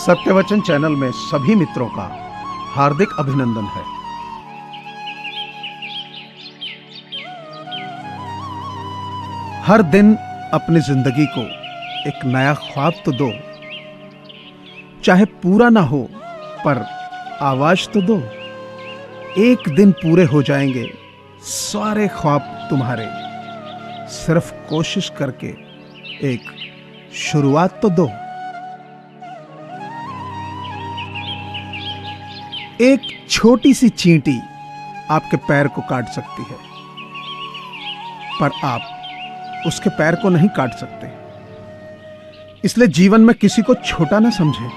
सत्यवचन channel में सभी मित्रों का हार्दिक अभिनंदन है। हर दिन अपनी जिंदगी को एक नया ख्वाब तो दो, चाहे पूरा ना हो पर आवाज तो दो। एक दिन पूरे हो जाएंगे सारे ख्वाब तुम्हारे, सिर्फ कोशिश करके एक शुरुआत तो दो। एक छोटी सी चींटी आपके पैर को काट सकती है, पर आप उसके पैर को नहीं काट सकते। इसलिए जीवन में किसी को छोटा ना समझे।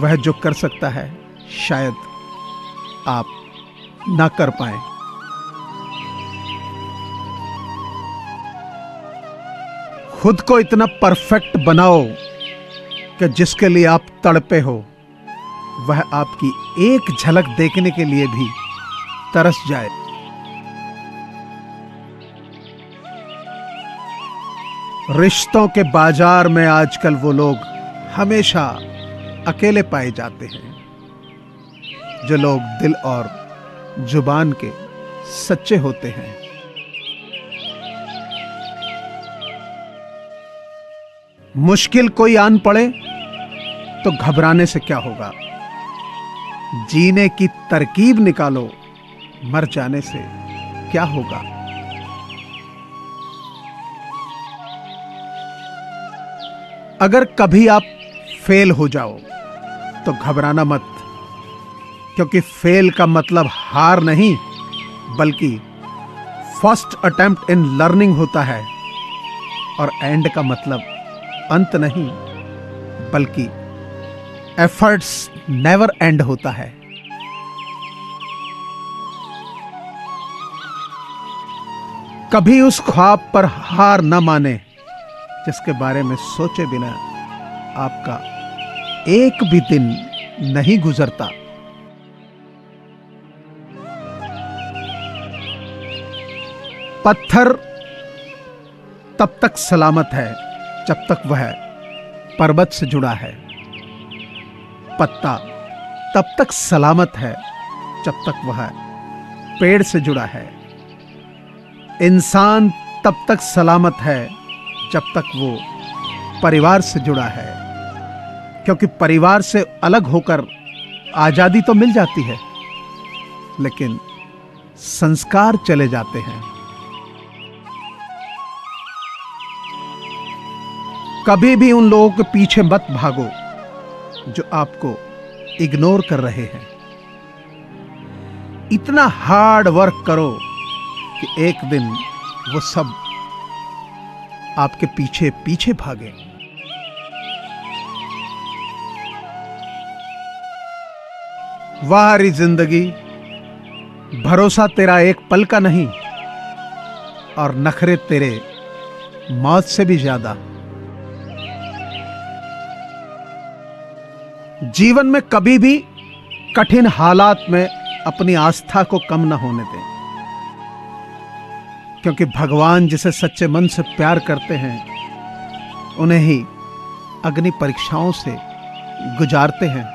वह जो कर सकता है शायद आप ना कर पाए। खुद को इतना परफेक्ट बनाओ कि जिसके लिए आप तड़पे हो वह आपकी एक झलक देखने के लिए भी तरस जाए। रिश्तों के बाजार में आजकल वो लोग हमेशा अकेले पाए जाते हैं, जो लोग दिल और जुबान के सच्चे होते हैं। मुश्किल कोई आन पड़े तो घबराने से क्या होगा, जीने की तरकीब निकालो, मर जाने से क्या होगा। अगर कभी आप फेल हो जाओ तो घबराना मत, क्योंकि फेल का मतलब हार नहीं बल्कि फर्स्ट अटेम्प्ट इन लर्निंग होता है, और एंड का मतलब अंत नहीं बल्कि एफर्ट्स नेवर एंड होता है। कभी उस ख्वाब पर हार न माने जिसके बारे में सोचे बिना आपका एक भी दिन नहीं गुजरता। पत्थर तब तक सलामत है जब तक वह पर्वत से जुड़ा है। पत्ता तब तक सलामत है जब तक वह पेड़ से जुड़ा है। इंसान तब तक सलामत है जब तक वो परिवार से जुड़ा है, क्योंकि परिवार से अलग होकर आजादी तो मिल जाती है लेकिन संस्कार चले जाते हैं। कभी भी उन लोगों के पीछे मत भागो जो आपको इग्नोर कर रहे हैं। इतना हार्ड वर्क करो कि एक दिन वो सब आपके पीछे पीछे भागे। वाह री जिंदगी, भरोसा तेरा एक पल का नहीं और नखरे तेरे मौत से भी ज्यादा। जीवन में कभी भी कठिन हालात में अपनी आस्था को कम न होने दें, क्योंकि भगवान जिसे सच्चे मन से प्यार करते हैं उन्हें ही अग्नि परीक्षाओं से गुजारते हैं।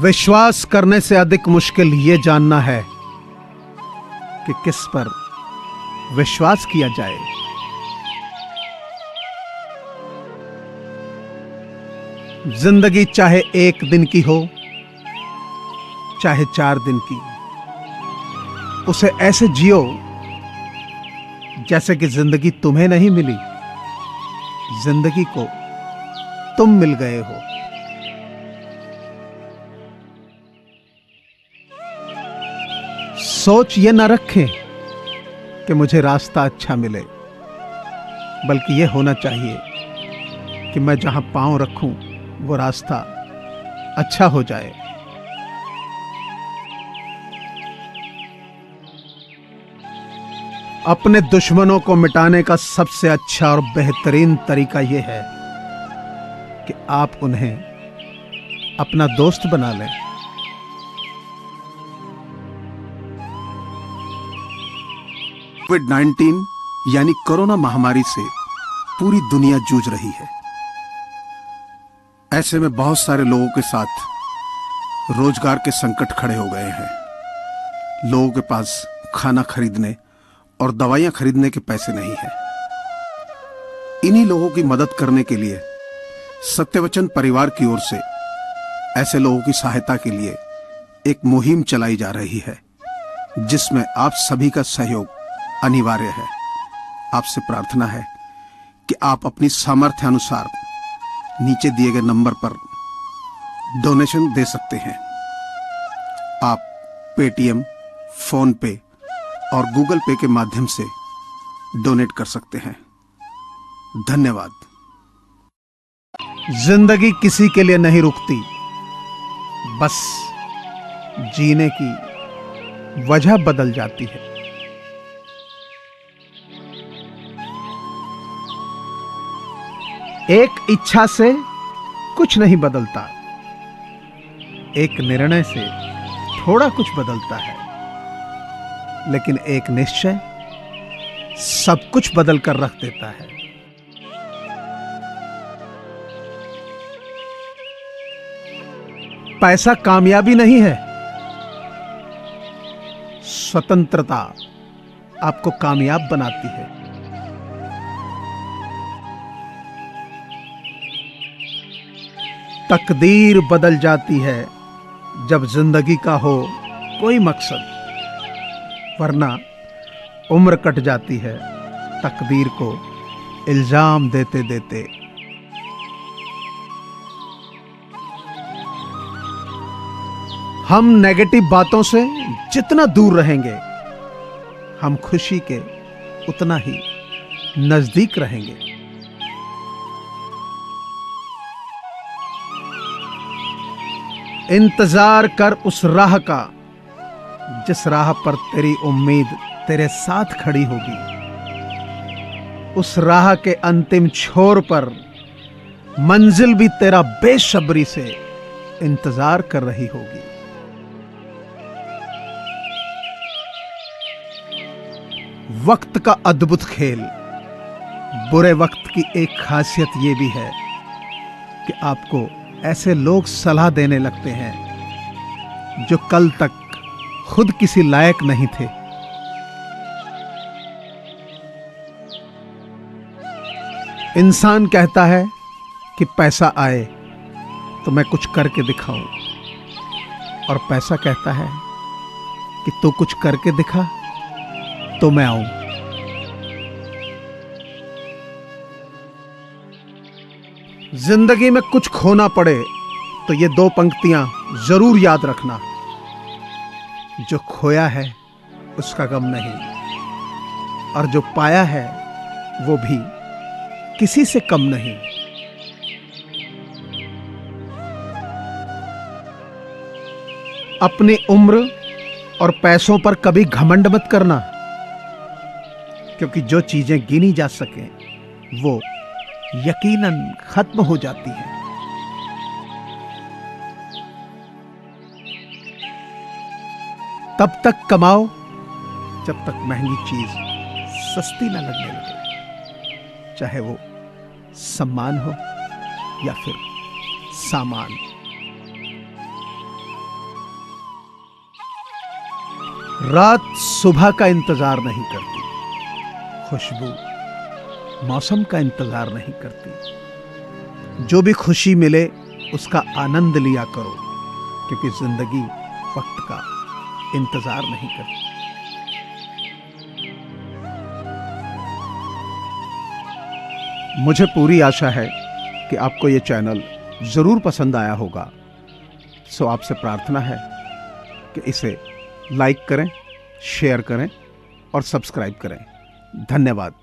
विश्वास करने से अधिक मुश्किल यह जानना है कि किस पर विश्वास किया जाए। जिंदगी चाहे एक दिन की हो चाहे 4 दिन की, उसे ऐसे जियो जैसे कि जिंदगी तुम्हें नहीं मिली, जिंदगी को तुम मिल गए हो। सोच ये न रखें कि मुझे रास्ता अच्छा मिले, बल्कि यह होना चाहिए कि मैं जहां पांव रखूं वो रास्ता अच्छा हो जाए। अपने दुश्मनों को मिटाने का सबसे अच्छा और बेहतरीन तरीका यह है कि आप उन्हें अपना दोस्त बना लें। कोविड-19 यानी कोरोना महामारी से पूरी दुनिया जूझ रही है। ऐसे में बहुत सारे लोगों के साथ रोजगार के संकट खड़े हो गए हैं। लोगों के पास खाना खरीदने और दवाइयां खरीदने के पैसे नहीं हैं। इन्हीं लोगों की मदद करने के लिए सत्यवचन परिवार की ओर से ऐसे लोगों की सहायता के लिए एक मुहिम चलाई जा रही है, जिसमें आप सभी का सहयोग अनिवार्य है। आपसे प्रार्थना है कि आप अपनी सामर्थ्य अनुसार नीचे दिए गए नंबर पर डोनेशन दे सकते हैं। आप पेटीएम, फोन पे और गूगल पे के माध्यम से डोनेट कर सकते हैं। धन्यवाद। जिंदगी किसी के लिए नहीं रुकती, बस जीने की वजह बदल जाती है। एक इच्छा से कुछ नहीं बदलता, एक निर्णय से थोड़ा कुछ बदलता है, लेकिन एक निश्चय सब कुछ बदल कर रख देता है। पैसा कामयाबी नहीं है, स्वतंत्रता आपको कामयाब बनाती है। तकदीर बदल जाती है जब जिंदगी का हो कोई मकसद, वरना उम्र कट जाती है तकदीर को इल्जाम देते देते। हम नेगेटिव बातों से जितना दूर रहेंगे, हम खुशी के उतना ही नजदीक रहेंगे। इंतजार कर उस राह का जिस राह पर तेरी उम्मीद तेरे साथ खड़ी होगी। उस राह के अंतिम छोर पर मंजिल भी तेरा बेसब्री से इंतजार कर रही होगी। वक्त का अद्भुत खेल। बुरे वक्त की एक खासियत यह भी है कि आपको ऐसे लोग सलाह देने लगते हैं जो कल तक खुद किसी लायक नहीं थे। इंसान कहता है कि पैसा आए तो मैं कुछ करके दिखाऊं, और पैसा कहता है कि तू कुछ करके दिखा तो मैं आऊं। जिंदगी में कुछ खोना पड़े तो ये दो पंक्तियां जरूर याद रखना। जो खोया है उसका गम नहीं, और जो पाया है वो भी किसी से कम नहीं। अपनी उम्र और पैसों पर कभी घमंड मत करना, क्योंकि जो चीजें गिनी जा सके वो यकीनन खत्म हो जाती है। तब तक कमाओ जब तक महंगी चीज सस्ती न लगने लगे, चाहे वो सम्मान हो या फिर सामान। रात सुबह का इंतजार नहीं करती, खुशबू मौसम का इंतजार नहीं करती। जो भी खुशी मिले उसका आनंद लिया करो, क्योंकि जिंदगी वक्त का इंतजार नहीं करती। मुझे पूरी आशा है कि आपको यह चैनल जरूर पसंद आया होगा। सो आपसे प्रार्थना है कि इसे लाइक करें, शेयर करें और सब्सक्राइब करें। धन्यवाद।